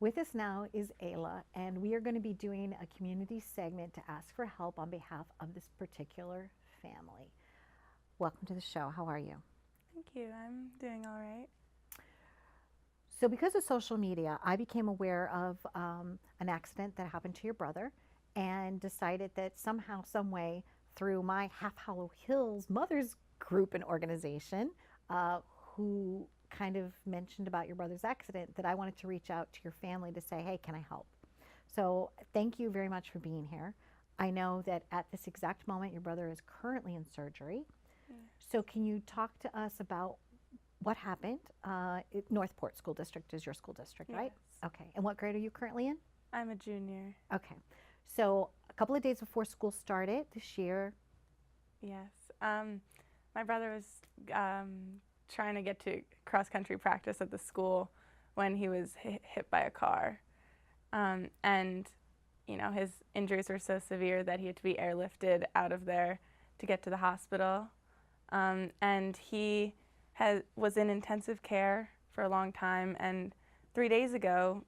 With us now is Ayla, and we are going to be doing a community segment to ask for help on behalf of this particular family. Welcome to the show. How are you? Thank you. I'm doing all right. So, because of social media, I became aware of an accident that happened to your brother and decided that somehow, some way, through my Half Hollow Hills Mothers group and organization, uh, who kind of mentioned about your brother's accident, that I wanted to reach out to your family to say, hey, can I help? So, thank you very much for being here. I know that at this exact moment, your brother is currently in surgery. Yes. So, can you talk to us about what happened? Northport School District is your school district, right? Yes. Okay. And what grade are you currently in? I'm a junior. Okay. So, a couple of days before school started this year. Yes. My brother was trying to get to cross country practice at the school when he was hit by a car. And, his injuries were so severe that he had to be airlifted out of there to get to the hospital. And he was in intensive care for a long time. And 3 days ago,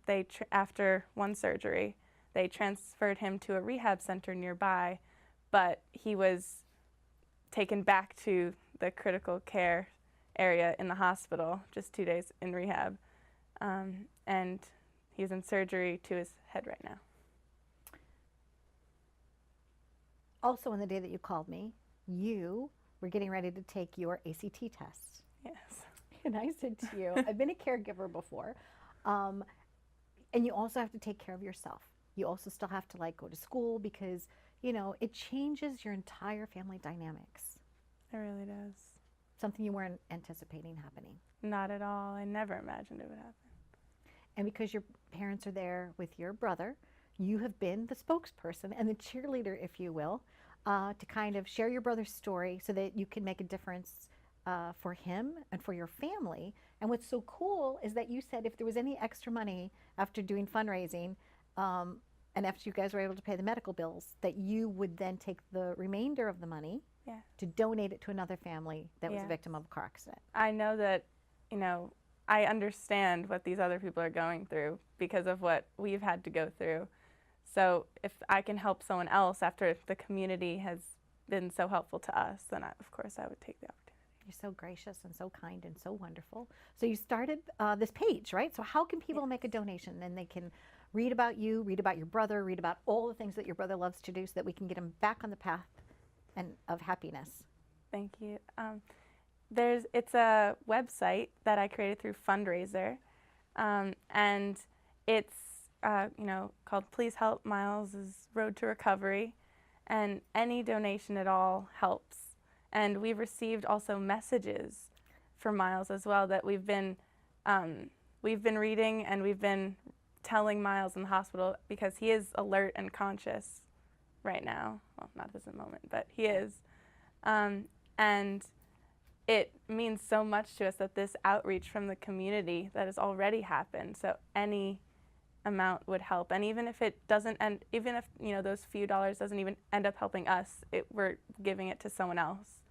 after one surgery, they transferred him to a rehab center nearby, but he was taken back to the critical care area in the hospital, just 2 days in rehab. And he's in surgery to his head right now. Also, on the day that you called me, you were getting ready to take your ACT test. Yes. And I said to you, I've been a caregiver before, um, and you also have to take care of yourself. You also still have to like go to school because, it changes your entire family dynamics. It really does. Something you weren't anticipating happening. Not at all. I never imagined it would happen. And because your parents are there with your brother, you have been the spokesperson and the cheerleader, if you will, to kind of share your brother's story so that you can make a difference for him and for your family. And what's so cool is that you said if there was any extra money after doing fundraising, and after you guys were able to pay the medical bills, that you would then take the remainder of the money Yeah. to donate it to another family that was a Yes. victim of a car accident. I know that, I understand what these other people are going through because of what we've had to go through. So if I can help someone else after the community has been so helpful to us, then of course I would take the opportunity. You're so gracious and so kind and so wonderful. So you started this page, right? So how can people Yes. make a donation? And they can read about you, read about your brother, read about all the things that your brother loves to do so that we can get him back on the path of happiness. Thank you. It's a website that I created through Fundraiser, and it's called Please Help Miles' Road to Recovery, and any donation at all helps. And we've received also messages for Miles as well that we've been reading, and we've been telling Miles in the hospital because he is alert and conscious right now. Well, not at this moment, but he is. And it means so much to us that this outreach from the community that has already happened. So any amount would help, and even if it doesn't, and even if those few dollars doesn't even end up helping us, we're giving it to someone else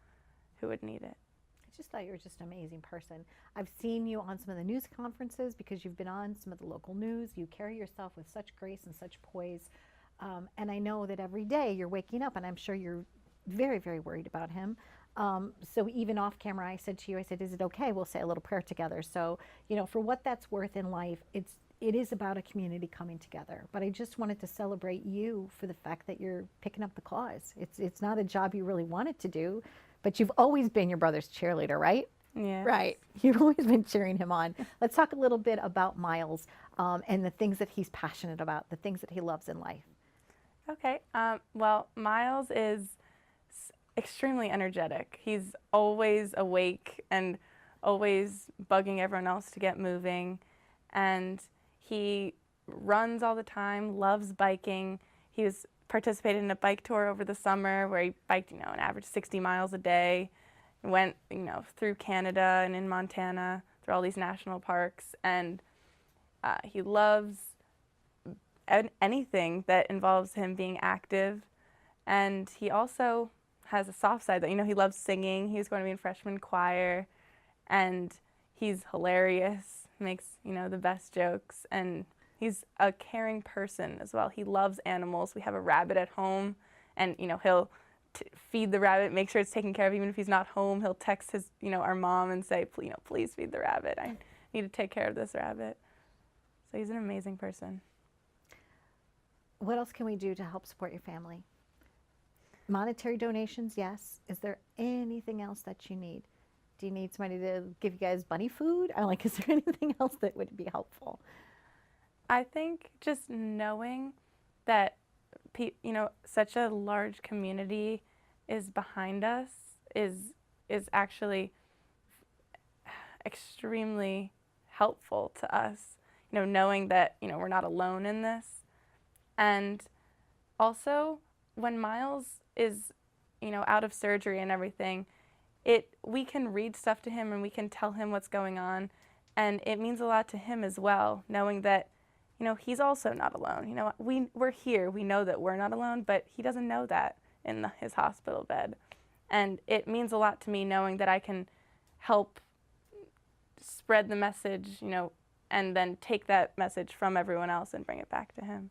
who would need it. I just thought you were just an amazing person. I've seen you on some of the news conferences because you've been on some of the local news. You carry yourself with such grace and such poise. And I know that every day you're waking up, and I'm sure you're very, very worried about him. So even off camera, I said to you, is it okay? We'll say a little prayer together. So, for what that's worth in life, it is about a community coming together. But I just wanted to celebrate you for the fact that you're picking up the cause. It's not a job you really wanted to do, but you've always been your brother's cheerleader, right? Yes. Right. You've always been cheering him on. Let's talk a little bit about Miles and the things that he's passionate about, the things that he loves in life. Okay. Well, Miles is extremely energetic. He's always awake and always bugging everyone else to get moving. And he runs all the time, loves biking. He was participated in a bike tour over the summer where he biked, an average 60 miles a day. Went, through Canada and in Montana, through all these national parks. And he loves anything that involves him being active. And he also has a soft side that, he loves singing. He's going to be in freshman choir, and he's hilarious, makes, the best jokes, and he's a caring person as well. He loves animals. We have a rabbit at home, and he'll feed the rabbit, make sure it's taken care of. Even if he's not home, he'll text his our mom and say, please feed the rabbit. I need to take care of this rabbit. So he's an amazing person. What else can we do to help support your family? Monetary donations, yes. Is there anything else that you need? Do you need somebody to give you guys bunny food? Is there anything else that would be helpful? I think just knowing that such a large community is behind us is actually extremely helpful to us. Knowing that we're not alone in this. And also, when Miles is out of surgery and everything, we can read stuff to him and we can tell him what's going on, and it means a lot to him as well, knowing that he's also not alone. We're here, we know that we're not alone, but he doesn't know that in his hospital bed. And it means a lot to me knowing that I can help spread the message, and then take that message from everyone else and bring it back to him.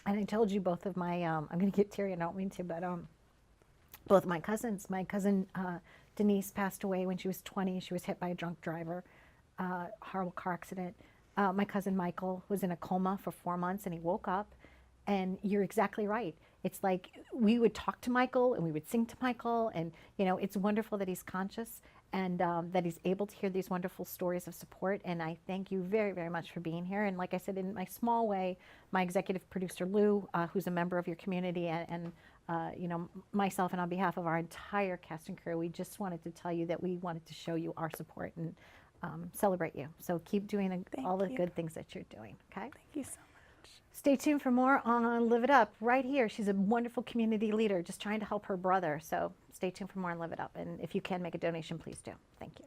And I told you both of my, I'm going to get teary, I don't mean to, but both my cousins. My cousin Denise passed away when she was 20. She was hit by a drunk driver, horrible car accident. My cousin Michael was in a coma for 4 months, and he woke up. And you're exactly right. It's like we would talk to Michael and we would sing to Michael, and it's wonderful that he's conscious and that he's able to hear these wonderful stories of support. And I thank you very, very much for being here. And like I said, in my small way, my executive producer Lou, who's a member of your community, and myself, and on behalf of our entire cast and crew, we just wanted to tell you that we wanted to show you our support and celebrate you. So keep doing all the good things that you're doing. Okay. Thank you so much. Stay tuned for more on Live It Up right here. She's a wonderful community leader just trying to help her brother. So stay tuned for more on Live It Up. And if you can make a donation, please do. Thank you.